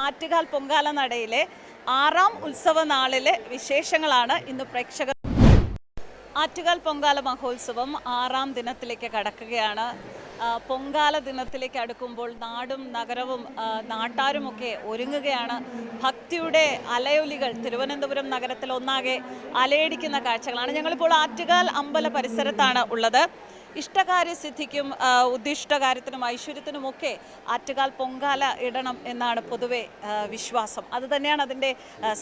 ആറ്റുകാൽ പൊങ്കാല നടയിലെ 6ാം ഉത്സവ നാളിലെ വിശേഷങ്ങളാണ് ഇന്ന് പ്രേക്ഷകർ. ആറ്റുകാൽ പൊങ്കാല മഹോത്സവം 6ാം ദിനത്തിലേക്ക് കടക്കുകയാണ്. പൊങ്കാല ദിനത്തിലേക്ക് അടുക്കുമ്പോൾ നാടും നഗരവും നാട്ടാരുമൊക്കെ ഒരുങ്ങുകയാണ്. ഭക്തിയുടെ അലയൊലികൾ തിരുവനന്തപുരം നഗരത്തിൽ ഒന്നാകെ അലയടിക്കുന്ന കാഴ്ചകളാണ്. ഞങ്ങളിപ്പോൾ ആറ്റുകാൽ അമ്പല പരിസരത്താണ് ഉള്ളത്. ഇഷ്ടകാര്യസിദ്ധിക്കും ഉദ്ദിഷ്ടകാര്യത്തിനും ഐശ്വര്യത്തിനുമൊക്കെ ആറ്റുകാൽ പൊങ്കാല ഇടണം എന്നാണ് പൊതുവെ വിശ്വാസം. അതുതന്നെയാണ് അതിൻ്റെ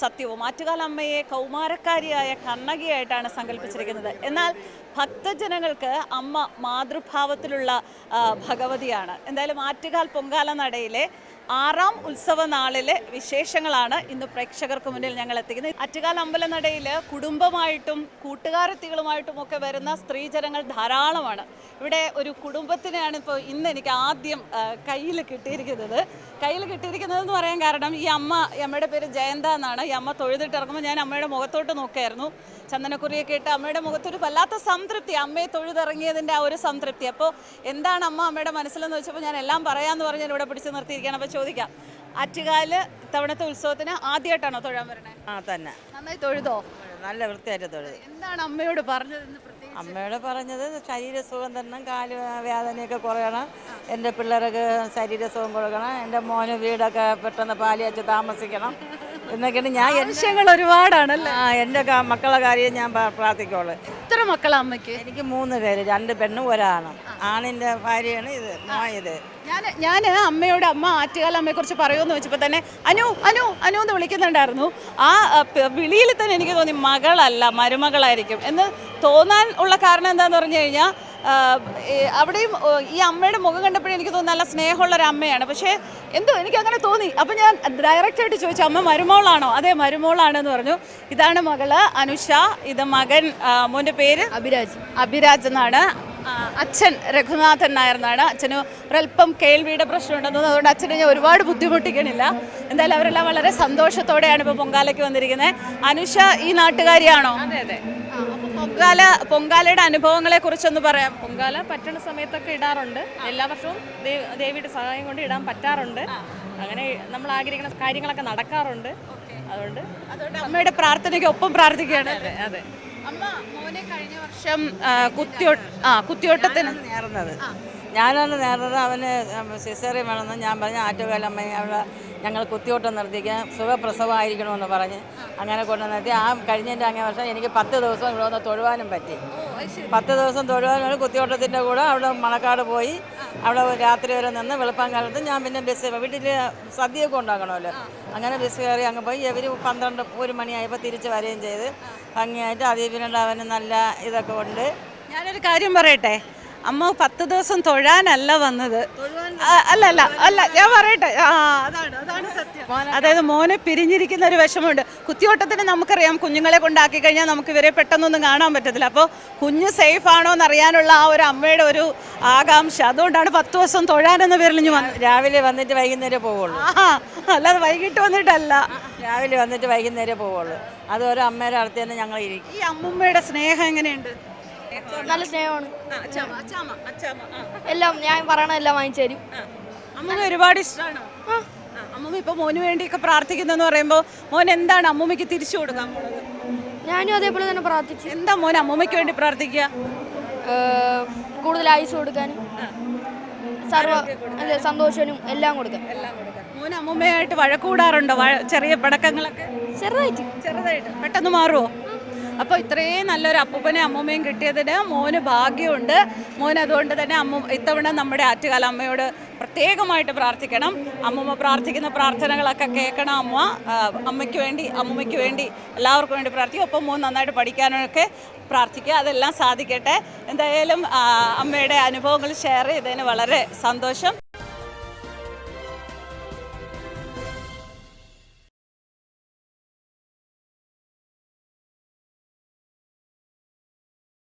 സത്യവും. ആറ്റുകാൽ അമ്മയെ കൗമാരക്കാരിയായ കണ്ണകിയായിട്ടാണ് സങ്കല്പിച്ചിരിക്കുന്നത്. എന്നാൽ ഭക്തജനങ്ങൾക്ക് അമ്മ മാതൃഭാവത്തിലുള്ള ഭഗവതിയാണ്. എന്തായാലും ആറ്റുകാൽ പൊങ്കാല നടയിലെ 6ാം ഉത്സവ നാളിലെ വിശേഷങ്ങളാണ് ഇന്ന് പ്രേക്ഷകർക്ക് മുന്നിൽ ഞങ്ങൾ എത്തിക്കുന്നത്. ആറ്റുകാൽ അമ്പലനടയിൽ കുടുംബമായിട്ടും കൂട്ടുകാരെത്തികളുമായിട്ടും ഒക്കെ വരുന്ന സ്ത്രീജനങ്ങൾ ധാരാളമാണ്. ഇവിടെ ഒരു കുടുംബത്തിനെയാണ് ഇപ്പോൾ ഇന്ന് എനിക്ക് ആദ്യം കയ്യിൽ കിട്ടിയിരിക്കുന്നതെന്ന് പറയാൻ കാരണം ഈ അമ്മയുടെ പേര് ജയന്ത എന്നാണ്. ഈ അമ്മ തൊഴുതിട്ട് ഇറങ്ങുമ്പോൾ ഞാൻ അമ്മയുടെ മുഖത്തോട്ട് നോക്കായിരുന്നു. ചന്ദനക്കുറിയൊക്കെ ഇട്ട് അമ്മയുടെ മുഖത്തൊരു വല്ലാത്ത സംതൃപ്തി, അമ്മയെ തൊഴുതിറങ്ങിയതിൻ്റെ ആ ഒരു സംതൃപ്തി. അപ്പോൾ എന്താണ് അമ്മയുടെ മനസ്സിലെന്ന് വെച്ചപ്പോൾ ഞാൻ എല്ലാം പറയാമെന്ന് പറഞ്ഞ് ഇവിടെ പിടിച്ച് നിർത്തിയിരിക്കുകയാണ്. അപ്പോൾ ചോദിക്കാം, ആറ്റുകാല് ഇത്തവണത്തെ ഉത്സവത്തിന് ആദ്യമായിട്ടാണോ തൊഴാൻ വരണേ? തന്നെ നന്നായി തൊഴുതോ? നല്ല വൃത്തിയായിട്ട് തൊഴുത്. എന്താണ് അമ്മയോട് പറഞ്ഞത്? അമ്മയോട് പറഞ്ഞത് ശരീരസുഖം തന്നെ, കാല് വേദനയൊക്കെ കുറയണം, എൻ്റെ പിള്ളേർക്ക് ശരീരസുഖം കൊടുക്കണം, എൻ്റെ മോന് വീടൊക്കെ പെട്ടെന്ന് പാലി വെച്ച് താമസിക്കണം എന്നൊക്കെയാണ് ഞാൻ. ആവശ്യങ്ങൾ ഒരുപാടാണല്ലേ? എൻ്റെ മക്കളെ കാര്യം ഞാൻ പ്രാർത്ഥിക്കുള്ളൂ. എത്ര മക്കളാ അമ്മയ്ക്ക്? എനിക്ക് 3 പേര്, 2 പെണ്ണും 1 ആണും. ആണിൻ്റെ ഭാര്യയാണ് ഇത്. ഞാൻ അമ്മയോട് അമ്മ ആറ്റുകാൽ അമ്മയെ കുറിച്ച് പറയുമെന്ന് വെച്ചപ്പോൾ തന്നെ അനു അനു അനു എന്ന് വിളിക്കുന്നുണ്ടായിരുന്നു. ആ വിളിയിൽ തന്നെ എനിക്ക് തോന്നി മകളല്ല മരുമകളായിരിക്കും എന്ന് തോന്നാൻ ഉള്ള കാരണം എന്താണെന്ന് പറഞ്ഞു കഴിഞ്ഞാൽ അവിടെയും ഈ അമ്മയുടെ മുഖം കണ്ടപ്പോഴും എനിക്ക് തോന്നുന്നു നല്ല സ്നേഹമുള്ളൊരു അമ്മയാണ്. പക്ഷേ എന്തോ എനിക്കങ്ങനെ തോന്നി. അപ്പം ഞാൻ ഡയറക്റ്റായിട്ട് ചോദിച്ചു, അമ്മ മരുമോളാണോ? അതെ മരുമോളാണെന്ന് പറഞ്ഞു. ഇതാണ് മകള് അനുഷ, ഇത് മകൻ, മോൻ്റെ പേര് അഭിരാജ് എന്നാണ്. അച്ഛൻ രഘുനാഥൻ നായർ എന്നാണ്. അച്ഛന് ഒരല്പം കേൾവിയുടെ പ്രശ്നമുണ്ടെന്ന്, അതുകൊണ്ട് അച്ഛനെ ഞാൻ ഒരുപാട് ബുദ്ധിമുട്ടിക്കണില്ല. എന്തായാലും അവരെല്ലാം വളരെ സന്തോഷത്തോടെയാണ് ഇപ്പോൾ പൊങ്കാലയ്ക്ക് വന്നിരിക്കുന്നത്. അനുഷ ഈ നാട്ടുകാരിയാണോ? അതെ. പൊങ്കാലയുടെ അനുഭവങ്ങളെ കുറിച്ചൊന്ന് പറയാം. പൊങ്കാല പറ്റുന്ന സമയത്തൊക്കെ ഇടാറുണ്ട്. എല്ലാ വർഷവും ദേവിയുടെ സഹായം കൊണ്ട് ഇടാൻ പറ്റാറുണ്ട്. അങ്ങനെ നമ്മൾ ആഗ്രഹിക്കുന്ന കാര്യങ്ങളൊക്കെ നടക്കാറുണ്ട്. അതുകൊണ്ട് അമ്മയുടെ പ്രാർത്ഥനയ്ക്ക് ഒപ്പം പ്രാർത്ഥിക്കുകയാണ്. അതെ. അമ്മ മോനെ കഴിഞ്ഞ വർഷം കുത്തിയോട്ടത്തിന് ഞാനാണ് നേർന്നത്. അവന് സിസേറിയൻ വേണമെന്ന് ഞാൻ പറഞ്ഞ ആറ്റുകാൽ അമ്മയെ അവിടെ ഞങ്ങൾ കുത്തിയോട്ടം നിർത്തിക്കാൻ സുഖപ്രസവമായിരിക്കണമെന്ന് പറഞ്ഞ് അങ്ങനെ കൊണ്ടു നിർത്തി. ആ കഴിഞ്ഞതിൻ്റെ അങ്ങേ വർഷം എനിക്ക് 10 ദിവസം ഇവിടെ വന്ന് തൊഴുവാനും പറ്റി. 10 ദിവസം തൊഴുവാനും കുത്തിയോട്ടത്തിൻ്റെ കൂടെ അവിടെ മണക്കാട് പോയി അവിടെ രാത്രി വരെ നിന്ന് വെളുപ്പാങ്കാലത്ത് ഞാൻ പിന്നെ ബസ് വീട്ടിൽ സദ്യയൊക്കെ ഉണ്ടാക്കണമല്ലോ. അങ്ങനെ ബസ് കയറി അങ്ങ് പോയി. ഇവർ 1 മണിയായപ്പോൾ തിരിച്ച് വരികയും ചെയ്ത് ഭംഗിയായിട്ട്. അതിൽ പിന്നെ അവന് നല്ല ഇതൊക്കെ ഉണ്ട്. ഞാനൊരു കാര്യം പറയട്ടെ, അമ്മ 10 ദിവസം തൊഴാനല്ല വന്നത്. അല്ല ഞാൻ പറയട്ടെ, അതാണ് സത്യം. അതായത് മോനെ പിരിഞ്ഞിരിക്കുന്ന ഒരു വിഷമമുണ്ട്. കുത്തിയോട്ടത്തിന് നമുക്കറിയാം കുഞ്ഞുങ്ങളെ കൊണ്ടാക്കി കഴിഞ്ഞാൽ നമുക്ക് ഇവരെ പെട്ടെന്നൊന്നും കാണാൻ പറ്റത്തില്ല. അപ്പോൾ കുഞ്ഞ് സേഫ് ആണോ എന്നറിയാനുള്ള ആ ഒരു അമ്മയുടെ ഒരു ആകാംക്ഷ, അതുകൊണ്ടാണ് 10 ദിവസം തൊഴാനെന്ന പേരിൽ രാവിലെ വന്നിട്ട് വൈകുന്നേരം പോവുള്ളൂ. അല്ലാതെ വൈകിട്ട് വന്നിട്ടല്ല, രാവിലെ വന്നിട്ട് വൈകുന്നേരം പോവുള്ളൂ. അത് ഓരോ അമ്മയുടെ അടുത്ത് തന്നെ ഞങ്ങൾ ഇരിക്കും. ഈ അമ്മൂമ്മയുടെ സ്നേഹം എങ്ങനെയുണ്ട്? നല്ല സ്നേഹമാണ്. എല്ലാം ഞാൻ പറയണെല്ലാം വാങ്ങിച്ചു തരും. അമ്മൂമ്മ ഒരുപാട് ഇഷ്ടമാണോ? അമ്മൂമ്മ ഇപ്പൊ മോന് വേണ്ടിയൊക്കെ പ്രാർത്ഥിക്കുന്നെന്ന് പറയുമ്പോൾ മോൻ എന്താണ് അമ്മൂമ്മയ്ക്ക് തിരിച്ചു കൊടുക്കാൻ പോണത്? ഞാനും അതേപോലെ തന്നെ പ്രാർത്ഥിച്ചു. എന്താ മോൻ അമ്മൂമ്മയ്ക്ക് വേണ്ടി പ്രാർത്ഥിക്കുക? കൂടുതൽ ആയുസ് കൊടുക്കാനും സന്തോഷനും എല്ലാം കൊടുക്കാൻ. മോൻ അമ്മൂമ്മയായിട്ട് വഴക്കൂടാറുണ്ടോ? ചെറിയ പടക്കങ്ങളൊക്കെ ചെറുതായിട്ട് പെട്ടെന്ന് മാറുമോ? അപ്പോൾ ഇത്രയും നല്ലൊരു അപ്പൂപ്പനെ അമ്മൂമ്മയും കിട്ടിയതിന് മോന് ഭാഗ്യമുണ്ട്. മോൻ അതുകൊണ്ട് തന്നെ ഇത്തവണ നമ്മുടെ ആറ്റുകാൽ അമ്മയോട് പ്രത്യേകമായിട്ട് പ്രാർത്ഥിക്കണം. അമ്മൂമ്മ പ്രാർത്ഥിക്കുന്ന പ്രാർത്ഥനകളൊക്കെ കേൾക്കണം. അമ്മയ്ക്ക് വേണ്ടി എല്ലാവർക്കും വേണ്ടി പ്രാർത്ഥിക്കും. ഒപ്പം മോൻ നന്നായിട്ട് പഠിക്കാനൊക്കെ പ്രാർത്ഥിക്കുക. അതെല്ലാം സാധിക്കട്ടെ. എന്തായാലും അമ്മയുടെ അനുഭവങ്ങൾ ഷെയർ ചെയ്തതിന് വളരെ സന്തോഷം.